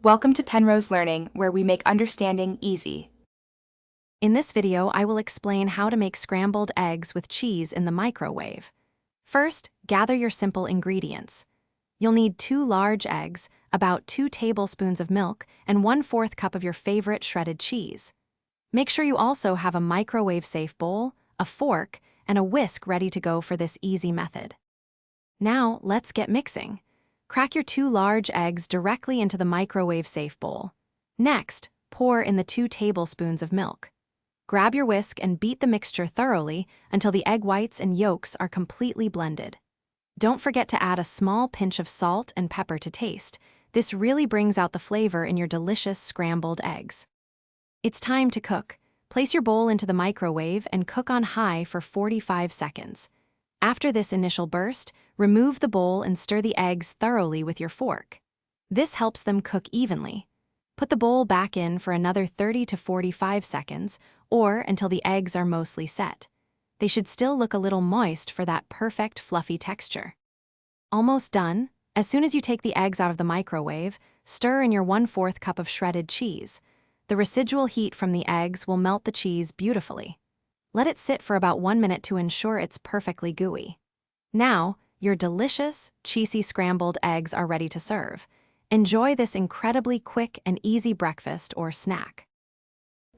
Welcome to Penrose Learning, where we make understanding easy. In this video, I will explain how to make scrambled eggs with cheese in the microwave. First, gather your simple ingredients. You'll need 2 large eggs, about 2 tablespoons of milk, and 1/4 cup of your favorite shredded cheese. Make sure you also have a microwave-safe bowl, a fork, and a whisk ready to go for this easy method. Now, let's get mixing. Crack your 2 large eggs directly into the microwave-safe bowl. Next, pour in the 2 tablespoons of milk. Grab your whisk and beat the mixture thoroughly until the egg whites and yolks are completely blended. Don't forget to add a small pinch of salt and pepper to taste. This really brings out the flavor in your delicious scrambled eggs. It's time to cook. Place your bowl into the microwave and cook on high for 45 seconds. After this initial burst, remove the bowl and stir the eggs thoroughly with your fork. This helps them cook evenly. Put the bowl back in for another 30 to 45 seconds, or until the eggs are mostly set. They should still look a little moist for that perfect fluffy texture. Almost done. As soon as you take the eggs out of the microwave, stir in your 1/4 cup of shredded cheese. The residual heat from the eggs will melt the cheese beautifully. Let it sit for about 1 minute to ensure it's perfectly gooey. Now, your delicious, cheesy scrambled eggs are ready to serve. Enjoy this incredibly quick and easy breakfast or snack.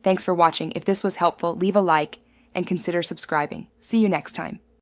Thanks for watching. If this was helpful, leave a like and consider subscribing. See you next time.